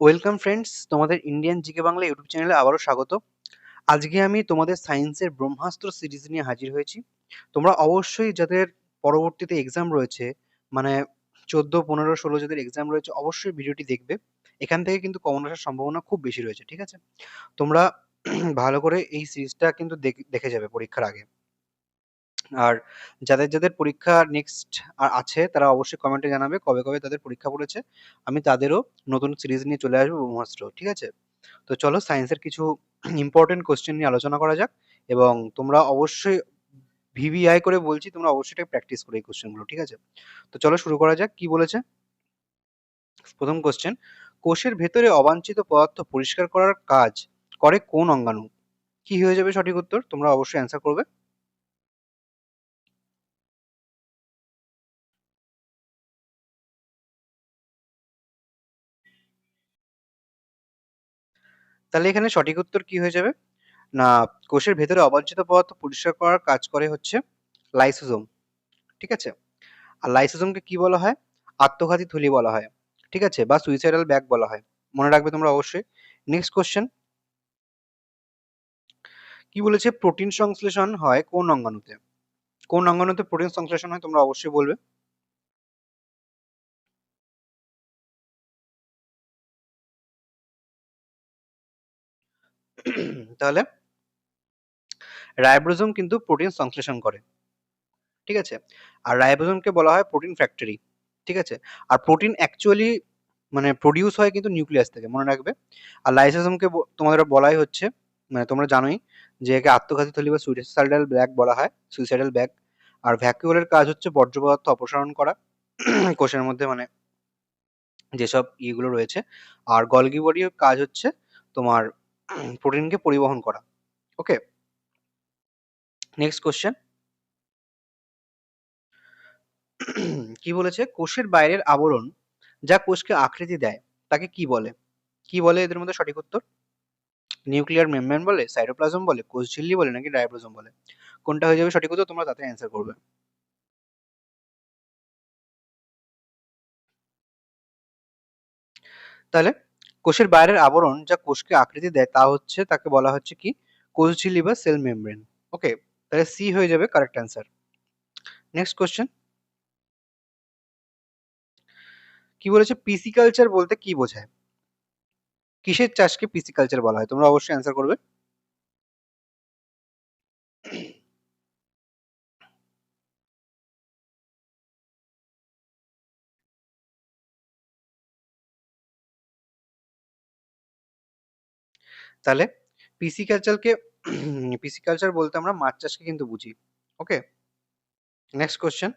Welcome friends, তোমাদের Indian GK Bangla YouTube চ্যানেলে আবারও স্বাগত। আজকে আমি তোমাদের সায়েন্সের ব্রহ্মাস্ত্র সিরিজ নিয়ে হাজির হয়েছি। তোমরা অবশ্যই যাদের পরবর্তীতে এক্সাম রয়েছে, মানে 14, 15, 16 যাদের এক্সাম রয়েছে, অবশ্যই ভিডিওটি দেখবে। এখান থেকে কিন্তু কমন আসার সম্ভাবনা খুব বেশি রয়েছে, ঠিক আছে? তোমরা ভালো করে এই সিরিজটা কিন্তু দেখে যাবে পরীক্ষার আগে। আর যাদের পরীক্ষা নেক্সট আছে তারা অবশ্যই কমেন্টে জানাবে কবে কবে তাদের পরীক্ষা পড়েছে। আমি তাদেরও নতুন সিরিজ নিয়ে চলে আসবো, ব্রহ্মাস্ত্র, ঠিক আছে? তো চলো সায়েন্সের কিছু ইম্পর্টেন্ট কোশ্চেন নিয়ে আলোচনা করা যাক। এবং তোমরা অবশ্যই ভিভিআই করে বলছি, তোমরা অবশ্যই এটা প্র্যাকটিস করো এই কোশ্চেনগুলো, ঠিক আছে? তো চলো শুরু করা যাক। কি বলেছে প্রথম কোশ্চেন? কোষের ভেতরে অবাঞ্ছিত পদার্থ পরিষ্কার করার কাজ করে কোন অঙ্গাণু? কি হয়ে যাবে সঠিক উত্তর? তোমরা অবশ্যই অ্যান্সার করবে। তাহলে এখানে সঠিক উত্তর কি হয়ে যাবে? না, কোষের ভেতরে অবাঞ্ছিত পদার্থ পরিষ্কার করার কাজ করে হচ্ছে লাইসোজোম, ঠিক আছে? আর লাইসোজোমকে কি বলা হয়? আত্মঘাতী থলি বলা হয়, ঠিক আছে? বা সুইসাইডাল ব্যাগ বলা হয়। মনে রাখবে তোমরা অবশ্যই। নেক্সট কোশ্চেন, কি বলেছে প্রোটিন সংশ্লেষণ হয় কোন অঙ্গাণুতে? কোন অঙ্গাণুতে প্রোটিন সংশ্লেষণ হয় তোমরা অবশ্যই বলবে। তাহলে রাইবোজোম কিন্তু প্রোটিন সংশ্লেষণ করে, ঠিক আছে? আর রাইবোজোমকে বলা হয় প্রোটিন ফ্যাক্টরি, ঠিক আছে? আর প্রোটিন অ্যাকচুয়ালি মানে প্রডিউস হয় কিন্তু নিউক্লিয়াস থেকে, মনে রাখবে। আর লাইসোজোমকে তোমাদের বলাই হচ্ছে, মানে তোমরা জানোই যে একে আত্মঘাতী থলি বা সুইসাইডাল ব্যাগ বলা হয়, সুইসাইডাল ব্যাগ। আর ভ্যাকুওলের কাজ হচ্ছে বর্জ্য পদার্থ অপসারণ করা কোষের মধ্যে, মানে যেসব ইয়েগুলো রয়েছে। আর গলগি বডির কাজ হচ্ছে তোমার প্রোটিনকে পরিবহন করা। ওকে, নেক্সট কোশ্চেন, কি বলেছে কোষের বাইরের আবরণ যা কোষকে আকৃতি দেয় তাকে কি বলে? কি বলে এদের মধ্যে সঠিক উত্তর? নিউক্লিয়ার মেমব্রেন বলে, সাইটোপ্লাজম বলে, কোষ ঝিল্লি বলে, নাকি রাইবোজোম বলে? কোনটা হয়ে যাবে সঠিক উত্তর? তোমরা তাতে অ্যান্সার করবে। তাহলে কোষের বাইরের আবরণ যা কোষকে আকৃতি দেয় তা হচ্ছে, তাকে বলা হচ্ছে কি? কোষ ঝিল্লি বা সেল মেমব্রেন। ওকে, তাহলে সি হয়ে যাবে কারেক্ট অ্যান্সার। নেক্সট কোশ্চেন, কি বলেছে পিসিকালচার বলতে কি বোঝায়? কিসের চাষকে পিসিকালচার বলা হয়? তোমরা অবশ্যই অ্যান্সার করবে। তাহলে পিসিকালচারকে পিসিকালচার বলতে আমরা মাছ চাষকে কিন্তু বুঝি। ওকে, নেক্সট কোশ্চেন,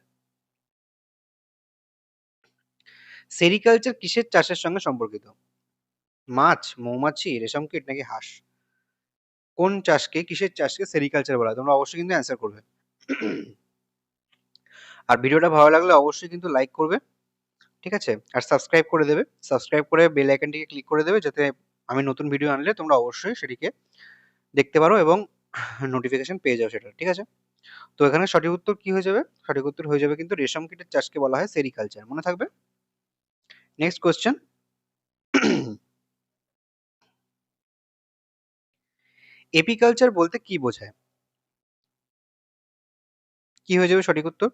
সেরিকালচার কিসের চাষের সঙ্গে সম্পর্কিত? মাছ, মৌমাছি, রেশম কীট, নাকি হাঁস? কোন চাষকে, কিসের চাষকে সেরিকালচার বলা হয়? তোমরা অবশ্যই কিন্তু অ্যান্সার করবে। আর ভিডিওটা ভালো লাগলে অবশ্যই কিন্তু লাইক করবে, ঠিক আছে? আর সাবস্ক্রাইব করে দেবে। সাবস্ক্রাইব করে বেল আইকনটিকে ক্লিক করে দেবে, যাতে আমি নতুন ভিডিও আনলে তোমরা অবশ্যই সেটিকে দেখতে পারো এবং নোটিফিকেশন পেয়ে যাও সেটা, ঠিক আছে? তো এখানে সঠিক উত্তর কি হয়ে যাবে? সঠিক উত্তর হয়ে যাবে কিন্তু রেশম কীটের চাষকে বলা হয় সেরিকালচার, মনে থাকবে। নেক্সট কোশ্চেন, এপিকালচার বলতে কি বোঝায়? কি হয়ে যাবে সঠিক উত্তর?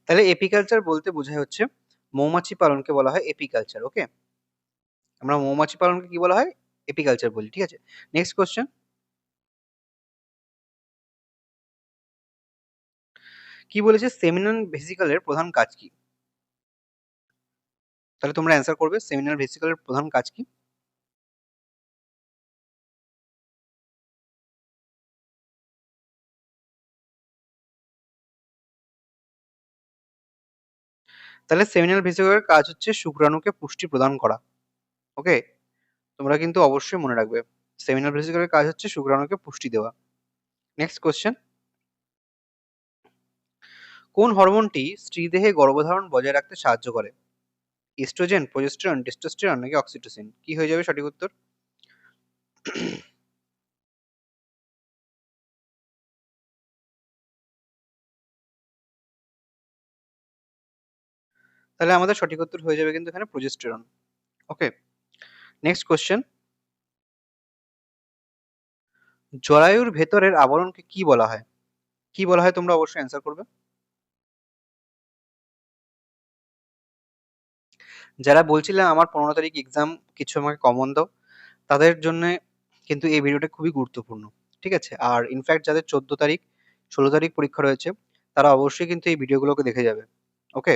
তাহলে এপিকালচার বলতে বোঝায় হচ্ছে মৌমাছি পালনকে বলা হয় এপিকালচার। ওকে, আমরা মৌমাছি পালনকে কি বলা হয়? এপিকালচার বলি, ঠিক আছে? নেক্সট কোশ্চেন, কি বলেছে সেমিনাল ভেসিকলের প্রধান কাজ কি? তাহলে তোমরা অ্যান্সার করবে সেমিনাল ভেসিকলের প্রধান কাজ কি? তাহলে সেমিনাল ভেসিকলের কাজ হচ্ছে শুক্রাণুকে পুষ্টি প্রদান করা। ওকে, তোমরা কিন্তু অবশ্যই মনে রাখবে সেমিনাল ভেসিকলের কাজ হচ্ছে শুক্রাণুকে পুষ্টি দেওয়া। নেক্সট কোশ্চেন, কোন হরমোনটি স্ত্রীদেহে গর্ভধারণ বজায় রাখতে সাহায্য করে? ইস্ট্রোজেন, প্রোজেস্টেরন, টেস্টোস্টেরন, নাকি অক্সিটোসিন? কি হয়ে যাবে সঠিক উত্তর? তাহলে আমাদের সঠিক উত্তর হয়ে যাবে কিন্তু এখানে প্রোজেস্টেরন। ওকে, নেক্সট কোশ্চেন। জরায়ুর ভেতরের আবরণকে কি বলা হয়? কি বলা হয় তোমরা অবশ্যই অ্যান্সার করবে। যারা বলছিলাম আমার 15 তারিখ এক্সাম, কিছু আমাকে কমন দাও, তাদের জন্য কিন্তু এই ভিডিওটা খুবই গুরুত্বপূর্ণ। ঠিক আছে? আর ইনফ্যাক্ট যাদের 14 তারিখ 16 তারিখ পরীক্ষা রয়েছে, তারা অবশ্যই কিন্তু এই ভিডিওগুলোকে দেখে যাবে। ওকে,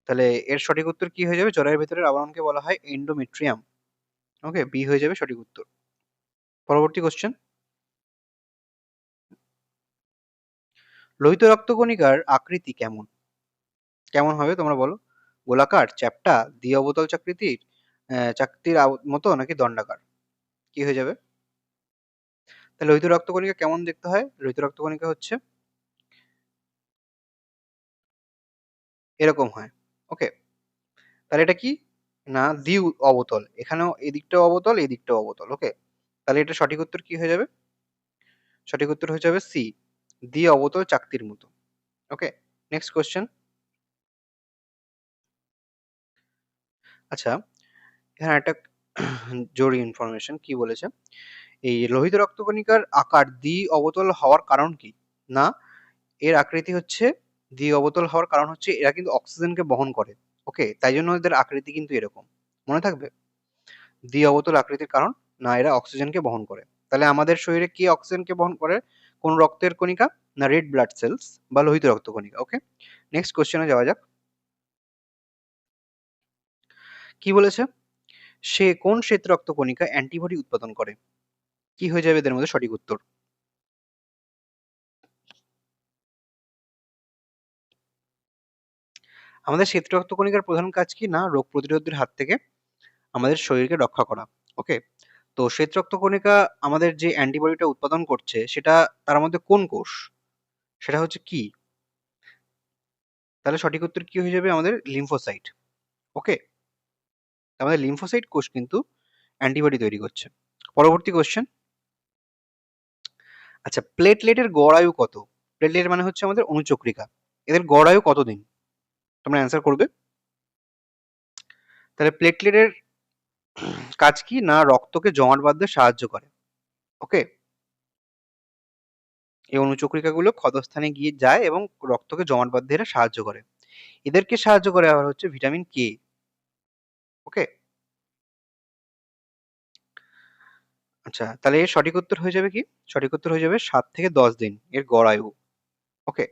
তাহলে এর সঠিক উত্তর কি হয়ে যাবে? জরায়ুর ভেতরের আবরণকে বলা হয় এন্ডোমেট্রিয়াম। ওকে, বি হয়ে যাবে সঠিক উত্তর। পরবর্তী কোশ্চেন। লোহিত রক্তকণিকার আকৃতি কেমন? কেমন হবে তোমরা বলো? গোলাকার, চ্যাপ্টা, দ্বি অবতল চাকতির, চাকতির মতো, নাকি দণ্ডাকার? কি হয়ে যাবে? তাহলে লোহিত রক্তকণিকা কেমন দেখতে হয়? লোহিত রক্তকণিকা হচ্ছে এরকম হয়। ওকে, তাহলে এটা কি? না, দ্বি অবতল। এখানেও এদিকটাও অবতল, এদিকটাও অবতল। ওকে, তাহলে এটা সঠিক উত্তর কি হয়ে যাবে? সঠিক উত্তর হয়ে যাবে সি, দ্বি অবতল চাকতির মতো। ওকে, নেক্সট কোশ্চেন। আচ্ছা, এখানে একটা জরুরি ইনফরমেশন কি বলেছে, এই লোহিত রক্তকণিকার আকার দ্বি অবতল হওয়ার কারণ কি? না, এর আকৃতি হচ্ছে দ্বি অবতল হওয়ার কারণ হচ্ছে এরা কিন্তু অক্সিজেনকে বহন করে। ওকে, তাই জন্য এদের আকৃতি কিন্তু এরকম। মনে থাকবে? দ্বি অবতল আকৃতির কারণ, না এরা অক্সিজেনকে বহন করে। তাহলে আমাদের শরীরে কি অক্সিজেনকে বহন করে? কোন রক্তের কণিকা? না রেড ব্লাড সেলস বা লোহিত রক্তকণিকা। ওকে, নেক্সট কোশ্চেনে যাওয়া যাক। কি বলেছে? সে কোন শ্বেত রক্তকণিকা অ্যান্টিবডি উৎপাদন করে? কি হয়ে যাবে এদের মধ্যে সঠিক উত্তর? আমাদের শ্বেত রক্তকণিকার প্রধান কাজ কি? না রোগ প্রতিরোধের হাত থেকে আমাদের শরীরকে রক্ষা করা। ওকে, তো শ্বেত রক্তকণিকা আমাদের যে অ্যান্টিবডিটা উৎপাদন করছে সেটা তার মধ্যে কোন কোষ? সেটা হচ্ছে কি? তাহলে সঠিক উত্তর কি হয়ে যাবে? আমাদের লিম্ফোসাইট। ওকে, আমাদের লিম্ফোসাইট কোষ কিন্তু অ্যান্টিবডি তৈরি করছে। পরবর্তী কোশ্চেন। আচ্ছা, প্লেটলেটের গড় আয়ু কত? প্লেটলেট মানে হচ্ছে আমাদের অণুচক্রিকা। এদের গড় আয়ু কতদিন? তোমরা অ্যান্সার করবে। তাহলে প্লেটলেটের কাজ কি? না রক্তকে জমাট বাঁধতে সাহায্য করে। ওকে, এই অণুচক্রিকাগুলো ক্ষতস্থানে গিয়ে যায় এবং রক্তকে জমাট বাঁধতে এরা সাহায্য করে। এদেরকে সাহায্য করে আবার হচ্ছে ভিটামিন কে। ওকে, আচ্ছা, তাহলে এর সঠিক উত্তর হয়ে যাবে কি? সঠিক উত্তর হয়ে যাবে 7 থেকে 10 দিন এর গড় আয়ু। ওকে,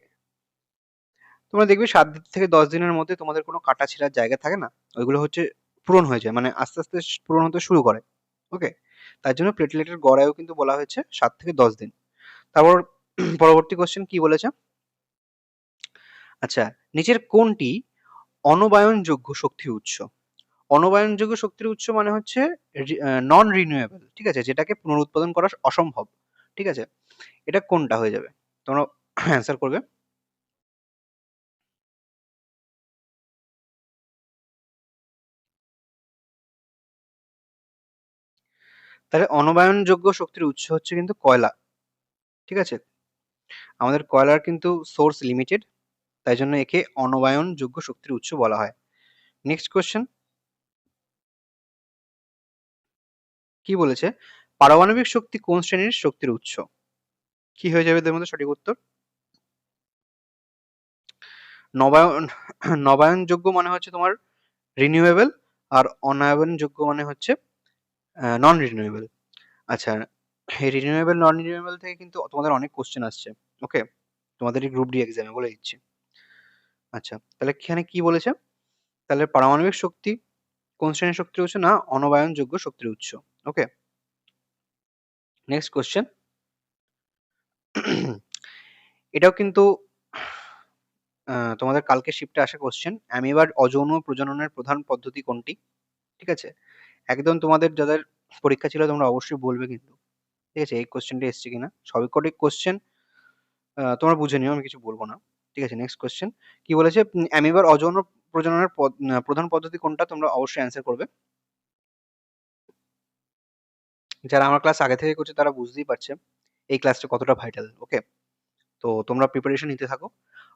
তোমরা দেখবে 7 দিন থেকে 10 দিনের মধ্যে তোমাদের কোনো কাটা ছেঁড়ার জায়গা থাকে না, ওইগুলো হচ্ছে পূরণ হয়ে যায়, মানে আস্তে আস্তে পূরণ হতে শুরু করে। ওকে, তার জন্য প্লেটলেটের গড় আয়ু কিন্তু বলা হয়েছে 7 থেকে 10 দিন। তারপর পরবর্তী কোশ্চেন কি বলেছে? আচ্ছা, নিচের কোনটি অনবায়নযোগ্য শক্তির উৎস? অনবায়নযোগ্য শক্তির উৎস মানে হচ্ছে নন রিনিউয়েবল। ঠিক আছে, যেটাকে পুনরুৎপাদন করা অসম্ভব। ঠিক আছে, এটা কোনটা হয়ে যাবে? তোমরা অ্যান্সার করবে। তাহলে অনবায়নযোগ্য শক্তির উৎস হচ্ছে কিন্তু কয়লা। ঠিক আছে, আমাদের কয়লার কিন্তু সোর্স লিমিটেড, তাই জন্য একে অনবায়নযোগ্য শক্তির উৎস বলা হয়। Next question. কি বলেছে? পারমাণবিক শক্তি কোন শ্রেণীর শক্তির উৎস? কি হয়ে যাবে এদের মধ্যে সঠিক উত্তর? নবায়ন নবায়নযোগ্য মানে হচ্ছে তোমার রিনিউয়েবল, আর অনায়নযোগ্য মানে হচ্ছে নন রিনিউয়েবল। আচ্ছা, এই রিনিউয়েবল নন রিনিউয়েবল থেকে কিন্তু তোমাদের অনেক কোশ্চেন আসছে। ওকে, তোমাদের এই গ্রুপ ডি এক্সামে বলে দিচ্ছি। আচ্ছা, তাহলে এখানে কি বলেছে? তাহলে পারমাণবিক শক্তি কোন শ্রেণীর শক্তির উৎস? না অনবায়নযোগ্য শক্তির উৎস। ওকে, নেক্সট কোশ্চেন। এটাও কিন্তু তোমাদের কালকে শিফটে আসা কোশ্চেন। অ্যামিবার অযৌন প্রজননের প্রধান পদ্ধতি কোনটি? ঠিক আছে, একদম তোমাদের যাদের পরীক্ষা ছিল তোমরা অবশ্যই বলবে কিন্তু। ঠিক আছে, এই কোশ্চেনটা এসছে কিনা। সবই কটি কোশ্চেন তোমরা বুঝে নিও, আমি কিছু বলবো না। ঠিক আছে, নেক্সট কোশ্চেন। কি বলেছে? অ্যামিবার অযৌন প্রজননের প্রধান পদ্ধতি কোনটা? তোমরা অবশ্যই অ্যান্সার করবে। যারা আমার ক্লাস আগে থেকে করছে তারা বুঝতেই পারছে এই ক্লাসটা কতটা ভাইটাল। ওকে, তো তোমরা প্রিপারেশন নিতে থাকো।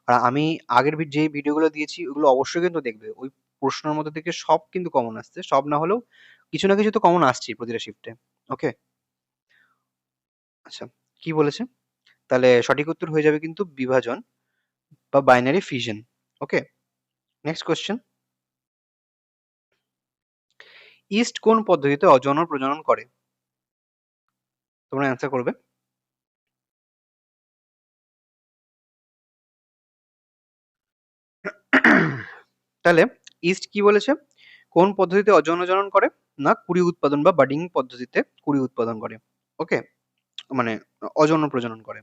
আর আমি আগের যে ভিডিওগুলো দিয়েছি ওগুলো অবশ্যই কিন্তু দেখবে। ওই প্রশ্নের মধ্যে থেকে সব কিন্তু কমন আসছে, সব না হলেও কিছু না কিছু তো কমন আসছেই প্রতিটা শিফটে। ওকে, আচ্ছা, কি বলেছে? তাহলে সঠিক উত্তর হয়ে যাবে কিন্তু বিভাজন বা বাইনারি ফিশন। ওকে, নেক্সট কোশ্চেন। ইস্ট কোন পদ্ধতিতে অযৌন প্রজনন করে? তোমরা অ্যান্সার করবে। তাহলে ইস্ট কি বলেছে? কোন পদ্ধতিতে অযৌন জনন করে? না কুড়ি উৎপাদন বা বাডিং পদ্ধতিতে কুড়ি উৎপাদন করে। ওকে, মানে অযৌন প্রজনন করে।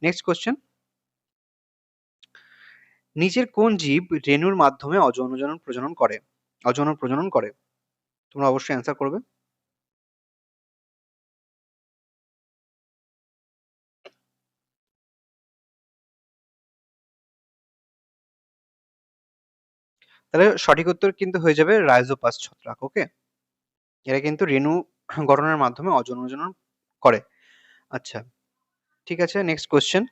Next question. নিচের কোন জীব রেণুর মাধ্যমে অযৌন প্রজনন করে? তোমরা অবশ্যই অ্যান্সার করবে। তাহলে সঠিক উত্তর কিন্তু হয়ে যাবে রাইজোপাস ছত্রাক। ওকে, এরা কিন্তু রেণু গঠনের মাধ্যমে অযৌন প্রজনন করে। আচ্ছা, ঠিক আছে, নেক্সট কোশ্চেন।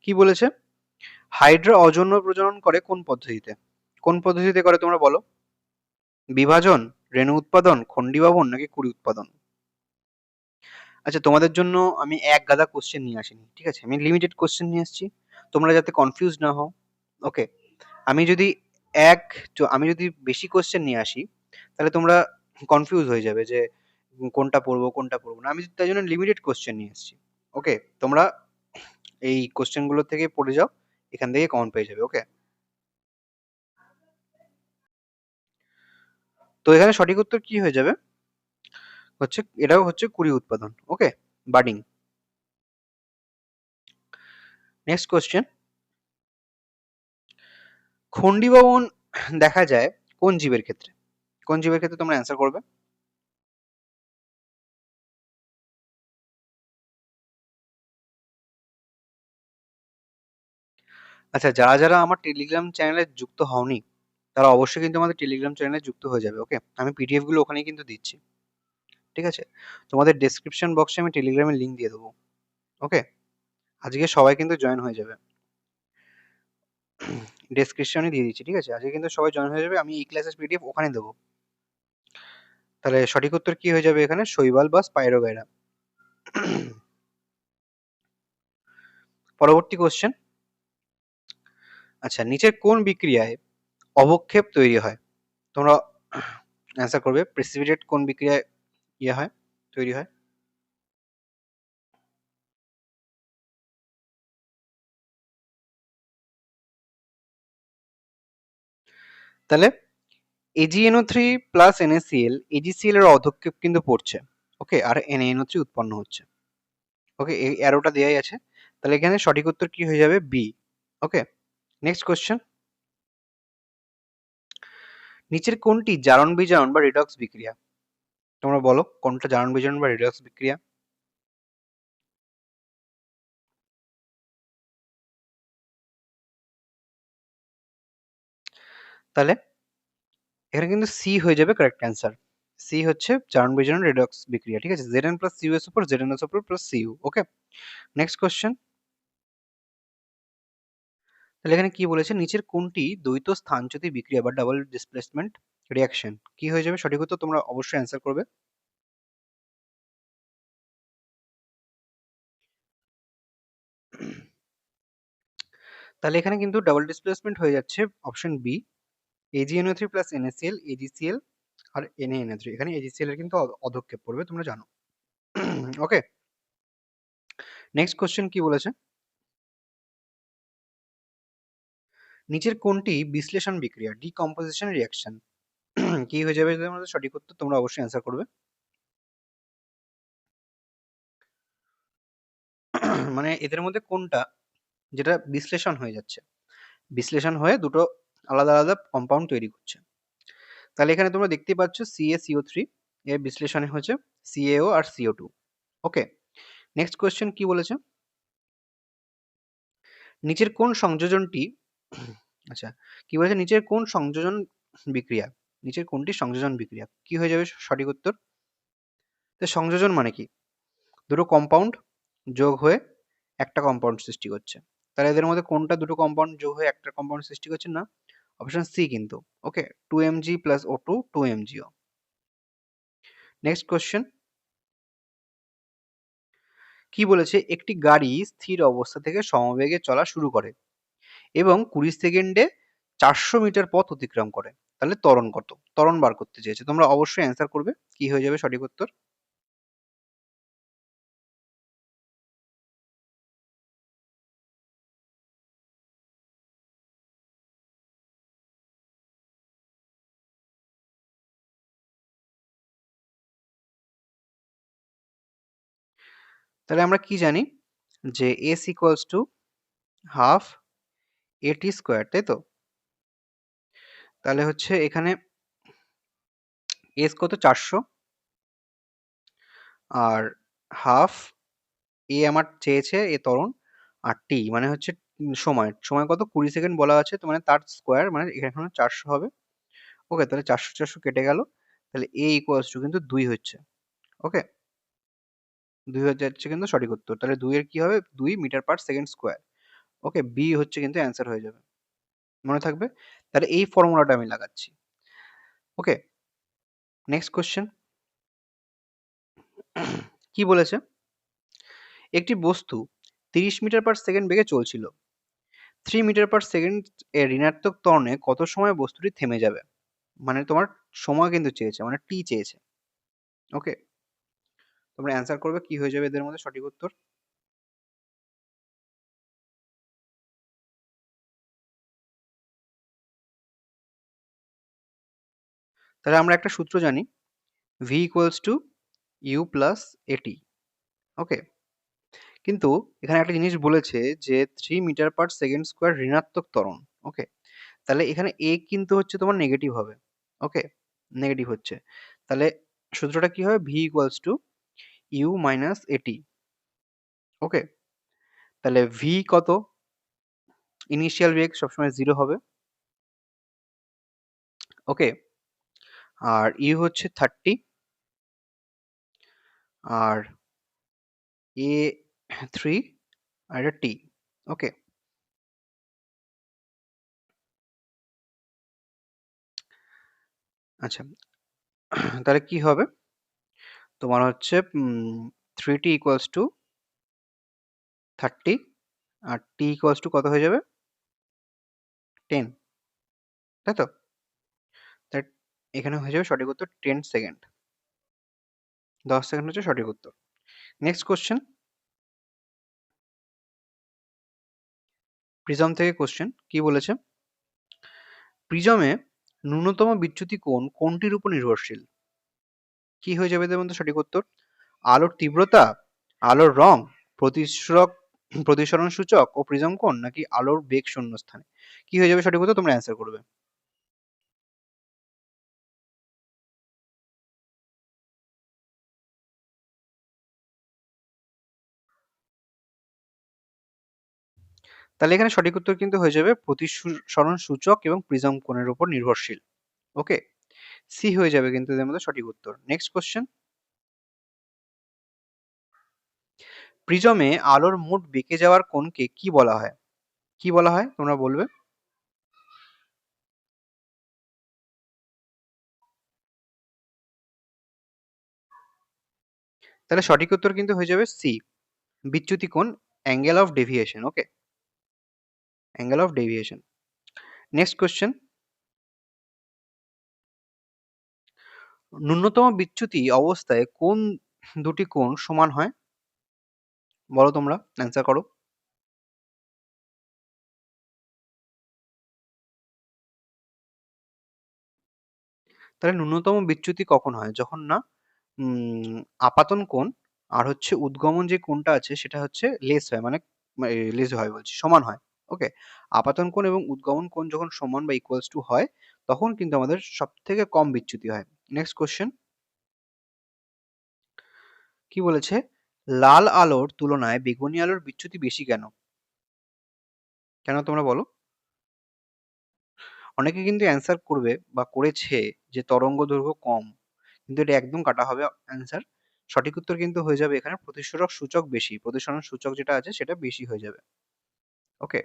কি বলেছে? হাইড্রা অযৌন প্রজনন করে কোন পদ্ধতিতে? কোন পদ্ধতিতে করে তোমরা বলো? বিভাজন, রেণু উৎপাদন, খন্ডিবাবন নাকি কুড়ি উৎপাদন? আচ্ছা, তোমাদের জন্য আমি এক গাদা কোশ্চেন নিয়ে আসিনি, ঠিক আছে? আমি লিমিটেড কোশ্চেন নিয়ে আসছি, তোমরা যাতে কনফিউজ না হও। ওকে, আমি যদি আমি যদি বেশি কোশ্চেন নিয়ে আসি তাহলে তোমরা কনফিউজ হয়ে যাবে যে কোনটা পড়বো কোনটা পড়বো না। আমি তাই জন্য লিমিটেড কোশ্চেন নিয়ে এসেছি। ওকে, তোমরা এই কোশ্চেন গুলো থেকে পড়ে যাও, এখান থেকে কমন পেয়ে যাবে। ওকে, তো এখানে সঠিক উত্তর কি হয়ে যাবে? এটাও হচ্ছে কুড়ি উৎপাদন। Okay, budding. Next question. খন্ডিববন দেখা যায় কোন জীবের ক্ষেত্রে? কোন জীবের ক্ষেত্রে তোমরা অ্যান্সার করবে? আচ্ছা, যারা যারা আমার টেলিগ্রাম চ্যানেলে যুক্ত হওনি তারা অবশ্যই কিন্তু আমাদের টেলিগ্রাম চ্যানেলে যুক্ত হয়ে যাবে। ওকে, আমি পিডিএফ গুলো ওখানেই কিন্তু দিচ্ছি। ঠিক আছে, তোমাদের ডেসক্রিপশন বক্সে আমি টেলিগ্রামের লিংক দিয়ে দেবো। ওকে, আজকে সবাই কিন্তু জয়েন হয়ে যাবে। ডেসক্রিপশনে দিয়ে দিচ্ছি, ঠিক আছে? আজকে কিন্তু সবাই জয়েন হয়ে যাবে, আমি এই ক্লাসের পিডিএফ ওখানে দেবো। তাহলে সঠিক উত্তর কি হয়ে যাবে এখানে? শৈবাল বা স্পাইরোগাইরা। পরবর্তী কোশ্চেন। আচ্ছা, নিচের কোন বিক্রিয়ায় অবক্ষেপ তৈরি হয়? তোমরা অ্যান্সার করবে। প্রেসিপিটেট কোন বিক্রিয়ায় হয়, তৈরি হয়? তাহলে AgNO3 প্লাস NaCl, AgCl এর অধক্ষেপ কিন্তু পড়ছে। ওকে, আর NaNO3 উৎপন্ন হচ্ছে। ওকে, এই অ্যারোটা দেয়াই আছে। তাহলে এখানে সঠিক উত্তর কি হয়ে যাবে? বি। ওকে, নেক্সট কোশ্চেন। নিচের কোনটি জারণ বিজারণ বা রিডক্স বিক্রিয়া? তোমরা বলো কোনটা জারণ বিজারণ বা রিডক্স বিক্রিয়া? তাহলে এখানে কিন্তু সি হয়ে যাবে কারেক্ট অ্যান্সার। সি হচ্ছে জারণ বিজারণ রিডক্স বিক্রিয়া। ঠিক আছে, Zn প্লাস Cu এর উপর Zn এর উপর প্লাস Cu। ওকে, নেক্সট কোশ্চেন। তাহলে এখানে কি বলেছে? নিচের কোনটি দ্বৈত স্থানচ্যুতি বিক্রিয়া বা ডাবল ডিসপ্লেসমেন্ট রিঅ্যাকশন? কি হয়ে যাবে সঠিক উত্তর? তোমরা অবশ্যই অ্যান্সার করবে। তাহলে এখানে কিন্তু ডাবল ডিসপ্লেসমেন্ট হয়ে যাচ্ছে option B, AgNO3 plus NaCl, AgCl আর NaNO3। এখানে AgCl এর কিন্তু অধক্ষেপ পড়বে, তোমরা জানো। ওকে, নেক্সট কোশ্চেন কি বলেছে? নিচের কোনটি বিশ্লেষণ বিক্রিয়া ডিকম্পোজিশন রিঅ্যাকশন? কি হয়ে যাবে তোমাদের সঠিক উত্তর? তোমরা অবশ্যই অ্যান্সার করবে। মানে এদের মধ্যে কোনটা যেটা বিশ্লেষণ হয়ে যাচ্ছে, বিশ্লেষণ হয়ে দুটো আলাদা আলাদা কম্পাউন্ড তৈরি করছে? তাহলে এখানে তোমরা দেখতেই পাচ্ছ CaCO3 এর বিশ্লেষণে হচ্ছে CaO আর CO2। ওকে, নেক্সট কোয়েশ্চেন কি বলেছে? নিচের কোন সংযোজনটি আচ্ছা, কি বলেছে? নিচের কোন সংযোজন বিক্রিয়া, নিচের কোনটি সংযোজন বিক্রিয়া? কি হয়ে যাবে সঠিক উত্তর? তো সংযোজন মানে কি? দুটো কম্পাউন্ড যোগ হয়ে একটা কম্পাউন্ড সৃষ্টি করছে। তাহলে এদের মধ্যে কোনটা দুটো কম্পাউন্ড যোগ হয়ে একটা কম্পাউন্ড সৃষ্টি করছে? না, অপশন সি কিন্তু। ওকে, 2mg plus O2 2mgO। Next question কি বলেছে? একটি গাড়ি স্থির অবস্থা থেকে সমবেগে চলা শুরু করে এবং 20 সেকেন্ডে 400 মিটার পথ অতিক্রম করে। তাহলে ত্বরণ কত? ত্বরণ বার করতে চেয়েছে। তোমরা অবশ্যই অ্যান্সার করবে। কি হয়ে যাবে সঠিক উত্তর? তাহলে আমরা কি জানি যে s ইকুয়ালস টু হাফ এটি স্কোয়ার, তাই তো? তাহলে হচ্ছে এখানে s কত? 400, আর হাফ এ আমার চেয়েছে এ ত্বরণ, আর টি মানে হচ্ছে সময়। সময় কত? 20 সেকেন্ড বলা আছে, তো মানে তার স্কোয়ার মানে এখানে 400 হবে। ওকে, তাহলে 400 400 কেটে গেল। তাহলে এ ইকুয়ালস টু কিন্তু 2 হচ্ছে। ওকে, 2 হয়ে যাচ্ছে কিন্তু সঠিক উত্তর। তাহলে 2 এর কি হবে? 2 মিটার পার সেকেন্ড স্কোয়ার। ওকে, বি হচ্ছে কিন্তু অ্যান্সার হয়ে যাবে। মনে থাকবে? তাহলে এই ফর্মুলাটা আমি লাগাচ্ছি। ওকে, নেক্সট কোশ্চেন কি বলেছে? একটি বস্তু 30 মিটার পার সেকেন্ড বেগে চলছিল। 3 মিটার পার সেকেন্ড এর ঋণাত্মক ত্বরণে কত সময় বস্তুটি থেমে যাবে? মানে তোমার সময় কিন্তু চেয়েছে, মানে টি চেয়েছে। ওকে, তোমরা অ্যান্সার করবে। কি হয়ে যাবে এদের মধ্যে সঠিক উত্তর? তাহলে আমরা একটা সূত্র জানি, V equals to U plus A T. Okay, কিন্তু এখানে একটা জিনিস বলেছে যে 3 মিটার পার সেকেন্ড স্কোয়ার ঋণাত্মক ত্বরণ। ওকে, তাহলে এখানে এ কিন্তু হচ্ছে তোমার নেগেটিভ হবে। ওকে, নেগেটিভ হচ্ছে। তাহলে সূত্রটা কি হবে? V equals to U minus A T. Okay, তাহলে ভি কত? ইনিশিয়াল বেগ সবসময় 0 হবে। ওকে, আর ইউ হচ্ছে 30, আর এ 3, আর এটা টি। ওকে, আচ্ছা, তাহলে কি হবে? তোমার হচ্ছে 3t ইকুয়ালস টু 30, আর টি ইকুয়ালস টু কত হয়ে যাবে? 10, তাই তো? তাই এখানে হয়ে যাবে সঠিক উত্তর 10 সেকেন্ড। 10 সেকেন্ড হচ্ছে সঠিক উত্তর। নেক্সট কোশ্চেন, প্রিজম থেকে কোশ্চেন কি বলেছে? প্রিজমে ন্যূনতম বিচ্যুতি কোণ কোনটির উপর নির্ভরশীল? কি হয়ে যাবে এদের মধ্যে সঠিক উত্তর? আলোর তীব্রতা, আলোর রং, প্রতিসরক প্রতিসরণ সূচক ও প্রিজম কোণ, নাকি আলোর বেগ শূন্যস্থানে? কি হয়ে যাবে সঠিক উত্তর? তোমরা অ্যান্সার করবে। তাহলে এখানে সঠিক উত্তর কিন্তু হয়ে যাবে প্রতিসরণ সূচক এবং প্রিজম কোণের উপর নির্ভরশীল। ওকে, সি হয়ে যাবে কিন্তু এদের মধ্যে সঠিক উত্তর। নেক্সট কোশ্চেন, প্রিজমে আলোর মোট বেঁকে যাওয়ার কোণকে কি বলা হয়? কি বলা হয় তোমরা বলবে? তাহলে সঠিক উত্তর কিন্তু হয়ে যাবে সি, বিচ্যুতি কোণ, angle of deviation. Okay, angle of deviation. Next question, ন্যূনতম বিচ্যুতি অবস্থায় কোন দুটি কোণ সমান হয়? বলো, তোমরা অ্যান্সার করো। তাহলে ন্যূনতম বিচ্যুতি কখন হয়? যখন না আপাতন কোণ আর হচ্ছে উদ্গমন যে কোণটা আছে সেটা হচ্ছে লেস হয়, মানে লেস হয় বলছি, সমান হয়। ওকে, আপাতন কোণ এবং উদ্গমন কোণ যখন সমান বা ইকুয়ালস টু হয়, তখন কিন্তু আমাদের সব থেকে কম বিচ্যুতি হয়। নেক্সট কোশ্চেন কি বলেছে? লাল আলোর তুলনায় বেগুনি আলোর বিচ্যুতি বেশি কেন? কেন তোমরা বলো? অনেকে কিন্তু অ্যান্সার করবে বা করেছে যে তরঙ্গ দৈর্ঘ্য কম, কিন্তু এটা একদম কাটা হবে অ্যান্সার। সঠিক উত্তর কিন্তু হয়ে যাবে এখানে প্রতিসরণ সূচক বেশি। প্রতিসরণ সূচক যেটা আছে সেটা বেশি হয়ে যাবে। ওকে?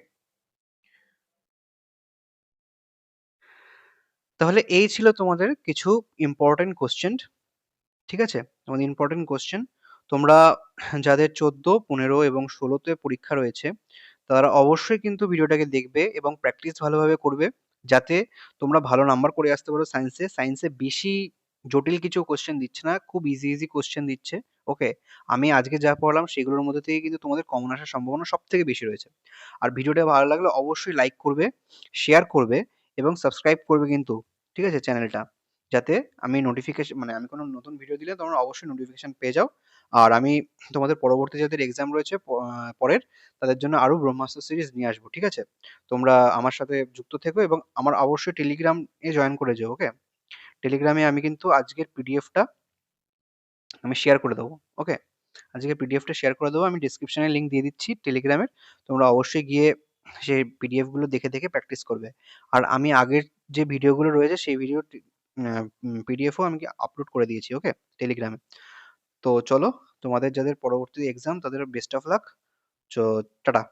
তাহলে এই ছিল তোমাদের কিছু ইম্পোর্টেন্ট কোয়েশ্চেন। ঠিক আছে? তোমাদের ইম্পোর্টেন্ট কোয়েশ্চেন। তোমরা যাদের 14, 15 এবং 16 তে পরীক্ষা রয়েছে, তারা অবশ্যই কিন্তু ভিডিওটাকে দেখবে এবং প্র্যাকটিস ভালোভাবে করবে। যাতে তোমরা ভালো নাম্বার করে আসতে পারো সায়েন্সে। সায়েন্সে বেশি জটিল কিছু কোয়েশ্চেন দিচ্ছে না, খুব ইজি কোয়েশ্চেন দিচ্ছে। ওকে? আমি আজকে যা পড়ালাম সেগুলোর মধ্যে থেকে কিন্তু তোমাদের কমন আসার সম্ভাবনা সবথেকে বেশি রয়েছে। আর ভিডিওটা ভালো লাগলে অবশ্যই লাইক করবে, শেয়ার করবে এবং সাবস্ক্রাইব করবে কিন্তু। ঠিক আছে? চ্যানেলটা। যাতে আমি নোটিফিকেশন মানে আমি কোনো নতুন ভিডিও দিলে তোমরা অবশ্যই নোটিফিকেশন পেয়ে যাও। আর আমি তোমাদের পরবর্তী যাদের এক্সাম রয়েছে পরের, তাদের জন্য আরো ব্রহ্মাস্ত্র সিরিজ নিয়ে আসবো। ঠিক আছে? তোমরা আমার সাথে যুক্ত থেকো এবং আমার অবশ্যই টেলিগ্রাম এ জয়েন করে যেও। ওকে? টেলিগ্রামে আমি কিন্তু আজকের পিডিএফটা আমি শেয়ার করে দেবো। ওকে? আজকের পিডিএফটা শেয়ার করে দেবো। আমি ডেসক্রিপশনে লিংক দিয়ে দিচ্ছি টেলিগ্রামের। তোমরা অবশ্যই গিয়ে সেই পিডিএফ গুলো দেখে প্র্যাকটিস করবে। আর আমি আগের যে ভিডিওগুলো রয়েছে সেই ভিডিও পিডিএফও আমি আপলোড করে দিয়েছি। ওকে? টেলিগ্রামে। তো চলো, তোমাদের যাদের পরবর্তী এক্সাম তাদের বেস্ট অফ লাক। টাটা।